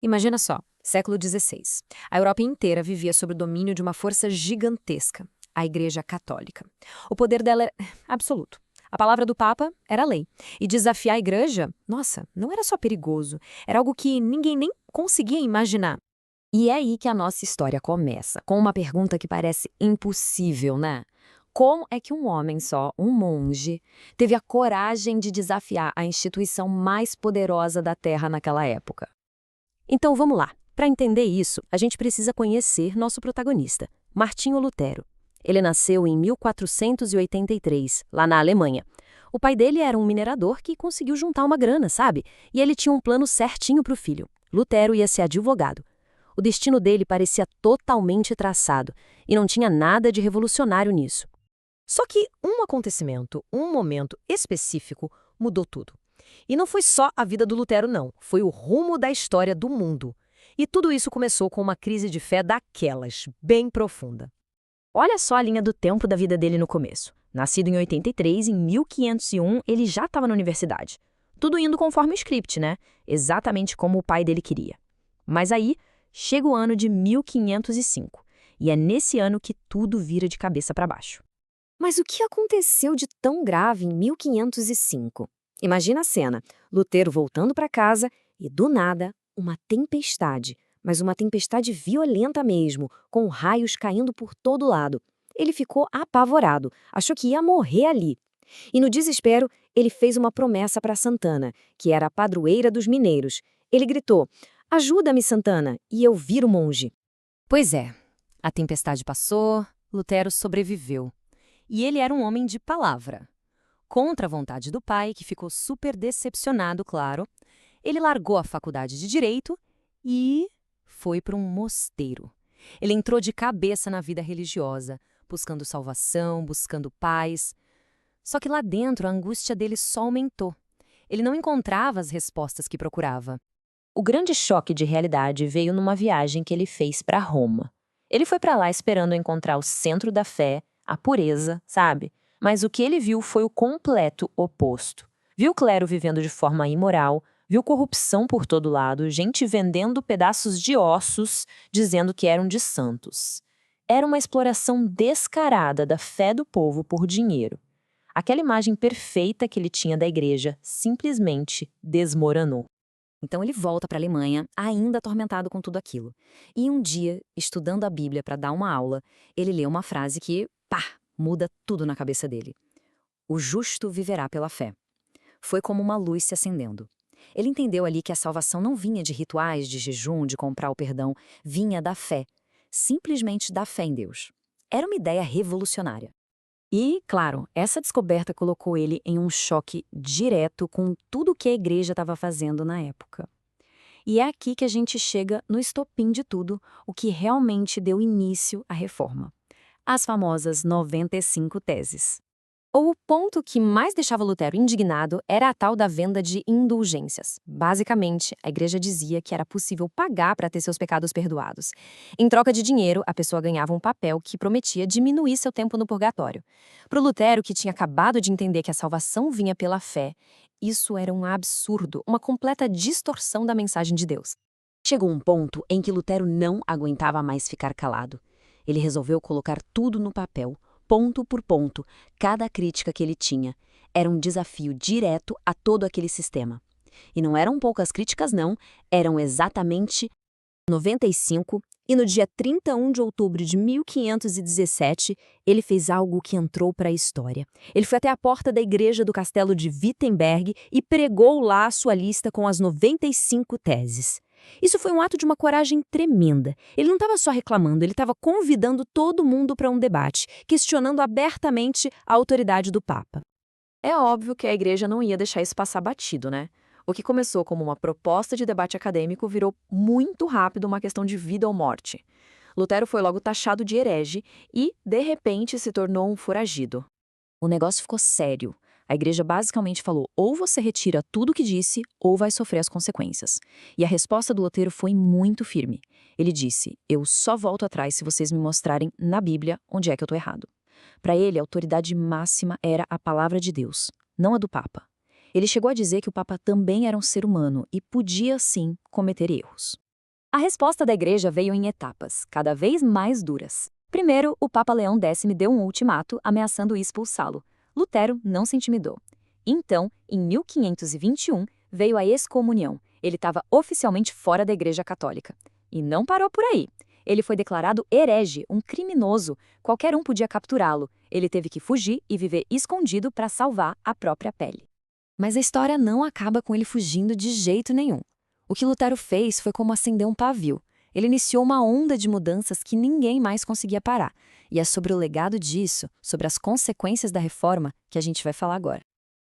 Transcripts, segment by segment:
Imagina só, século XVI. A Europa inteira vivia sob o domínio de uma força gigantesca, a Igreja Católica. O poder dela era absoluto. A palavra do Papa era lei. E desafiar a Igreja, nossa, não era só perigoso, era algo que ninguém nem conseguia imaginar. E é aí que a nossa história começa, com uma pergunta que parece impossível, né? Como é que um homem só, um monge, teve a coragem de desafiar a instituição mais poderosa da Terra naquela época? Então vamos lá. Para entender isso, a gente precisa conhecer nosso protagonista, Martinho Lutero. Ele nasceu em 1483, lá na Alemanha. O pai dele era um minerador que conseguiu juntar uma grana, sabe? E ele tinha um plano certinho para o filho. Lutero ia ser advogado. O destino dele parecia totalmente traçado, e não tinha nada de revolucionário nisso. Só que um acontecimento, um momento específico, mudou tudo. E não foi só a vida do Lutero, não. Foi o rumo da história do mundo. E tudo isso começou com uma crise de fé daquelas, bem profunda. Olha só a linha do tempo da vida dele no começo. Nascido em 83, em 1501, ele já estava na universidade. Tudo indo conforme o script, né? Exatamente como o pai dele queria. Mas aí, chega o ano de 1505. E é nesse ano que tudo vira de cabeça para baixo. Mas o que aconteceu de tão grave em 1505? Imagina a cena, Lutero voltando para casa e, do nada, uma tempestade. Mas uma tempestade violenta mesmo, com raios caindo por todo lado. Ele ficou apavorado, achou que ia morrer ali. E no desespero, ele fez uma promessa para Santana, que era a padroeira dos mineiros. Ele gritou: "Ajuda-me, Santana, e eu viro monge." Pois é, a tempestade passou, Lutero sobreviveu. E ele era um homem de palavra. Contra a vontade do pai, que ficou super decepcionado, claro, ele largou a faculdade de Direito e foi para um mosteiro. Ele entrou de cabeça na vida religiosa, buscando salvação, buscando paz. Só que lá dentro a angústia dele só aumentou. Ele não encontrava as respostas que procurava. O grande choque de realidade veio numa viagem que ele fez para Roma. Ele foi para lá esperando encontrar o centro da fé, a pureza, sabe? Mas o que ele viu foi o completo oposto. Viu o clero vivendo de forma imoral, viu corrupção por todo lado, gente vendendo pedaços de ossos, dizendo que eram de santos. Era uma exploração descarada da fé do povo por dinheiro. Aquela imagem perfeita que ele tinha da igreja simplesmente desmoronou. Então ele volta para a Alemanha, ainda atormentado com tudo aquilo. E um dia, estudando a Bíblia para dar uma aula, ele lê uma frase que, pá, muda tudo na cabeça dele. O justo viverá pela fé. Foi como uma luz se acendendo. Ele entendeu ali que a salvação não vinha de rituais, de jejum, de comprar o perdão, vinha da fé. Simplesmente da fé em Deus. Era uma ideia revolucionária. E, claro, essa descoberta colocou ele em um choque direto com tudo que a igreja estava fazendo na época. E é aqui que a gente chega no estopim de tudo, o que realmente deu início à reforma. As famosas 95 teses. O ponto que mais deixava Lutero indignado era a tal da venda de indulgências. Basicamente, a igreja dizia que era possível pagar para ter seus pecados perdoados. Em troca de dinheiro, a pessoa ganhava um papel que prometia diminuir seu tempo no purgatório. Para o Lutero, que tinha acabado de entender que a salvação vinha pela fé, isso era um absurdo, uma completa distorção da mensagem de Deus. Chegou um ponto em que Lutero não aguentava mais ficar calado. Ele resolveu colocar tudo no papel, ponto por ponto, cada crítica que ele tinha. Era um desafio direto a todo aquele sistema. E não eram poucas críticas, não, eram exatamente 95, e no dia 31 de outubro de 1517, ele fez algo que entrou para a história. Ele foi até a porta da igreja do castelo de Wittenberg e pregou lá a sua lista com as 95 teses. Isso foi um ato de uma coragem tremenda. Ele não estava só reclamando, ele estava convidando todo mundo para um debate, questionando abertamente a autoridade do Papa. É óbvio que a igreja não ia deixar isso passar batido, né? O que começou como uma proposta de debate acadêmico virou muito rápido uma questão de vida ou morte. Lutero foi logo taxado de herege e, de repente, se tornou um foragido. O negócio ficou sério. A igreja basicamente falou: ou você retira tudo o que disse, ou vai sofrer as consequências. E a resposta do Lutero foi muito firme. Ele disse: eu só volto atrás se vocês me mostrarem na Bíblia onde é que eu estou errado. Para ele, a autoridade máxima era a palavra de Deus, não a do Papa. Ele chegou a dizer que o Papa também era um ser humano e podia, sim, cometer erros. A resposta da igreja veio em etapas, cada vez mais duras. Primeiro, o Papa Leão X deu um ultimato ameaçando expulsá-lo. Lutero não se intimidou. Então, em 1521, veio a excomunhão. Ele estava oficialmente fora da Igreja Católica. E não parou por aí. Ele foi declarado herege, um criminoso. Qualquer um podia capturá-lo. Ele teve que fugir e viver escondido para salvar a própria pele. Mas a história não acaba com ele fugindo de jeito nenhum. O que Lutero fez foi como acender um pavio. Ele iniciou uma onda de mudanças que ninguém mais conseguia parar. E é sobre o legado disso, sobre as consequências da reforma, que a gente vai falar agora.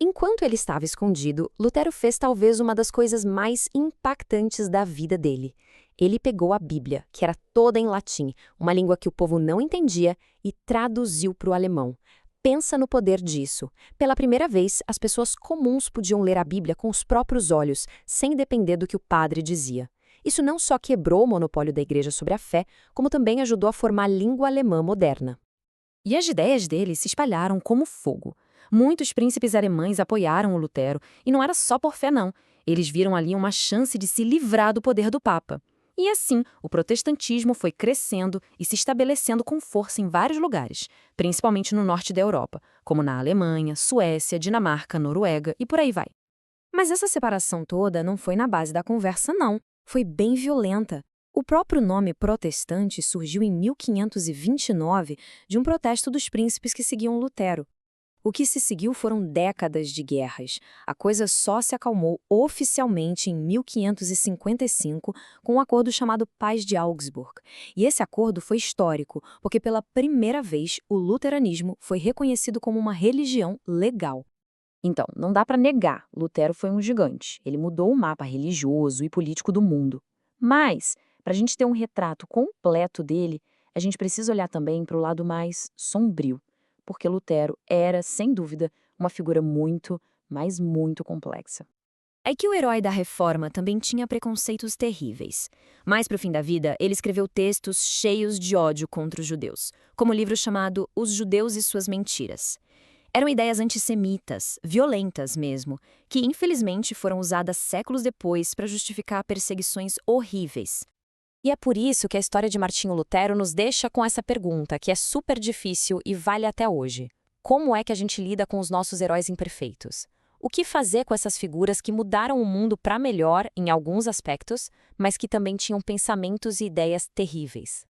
Enquanto ele estava escondido, Lutero fez talvez uma das coisas mais impactantes da vida dele. Ele pegou a Bíblia, que era toda em latim, uma língua que o povo não entendia, e traduziu para o alemão. Pensa no poder disso. Pela primeira vez, as pessoas comuns podiam ler a Bíblia com os próprios olhos, sem depender do que o padre dizia. Isso não só quebrou o monopólio da igreja sobre a fé, como também ajudou a formar a língua alemã moderna. E as ideias dele se espalharam como fogo. Muitos príncipes alemães apoiaram o Lutero, e não era só por fé não. Eles viram ali uma chance de se livrar do poder do Papa. E assim, o protestantismo foi crescendo e se estabelecendo com força em vários lugares, principalmente no norte da Europa, como na Alemanha, Suécia, Dinamarca, Noruega e por aí vai. Mas essa separação toda não foi na base da conversa não, foi bem violenta. O próprio nome protestante surgiu em 1529 de um protesto dos príncipes que seguiam Lutero. O que se seguiu foram décadas de guerras. A coisa só se acalmou oficialmente em 1555 com um acordo chamado Paz de Augsburg. E esse acordo foi histórico, porque pela primeira vez o luteranismo foi reconhecido como uma religião legal. Então, não dá para negar, Lutero foi um gigante. Ele mudou o mapa religioso e político do mundo. Mas, para a gente ter um retrato completo dele, a gente precisa olhar também para o lado mais sombrio. Porque Lutero era, sem dúvida, uma figura muito, mas muito complexa. É que o herói da reforma também tinha preconceitos terríveis. Mais pro fim da vida, ele escreveu textos cheios de ódio contra os judeus, como o livro chamado Os Judeus e Suas Mentiras. Eram ideias antissemitas, violentas mesmo, que infelizmente foram usadas séculos depois para justificar perseguições horríveis. E é por isso que a história de Martinho Lutero nos deixa com essa pergunta, que é super difícil e vale até hoje. Como é que a gente lida com os nossos heróis imperfeitos? O que fazer com essas figuras que mudaram o mundo para melhor em alguns aspectos, mas que também tinham pensamentos e ideias terríveis?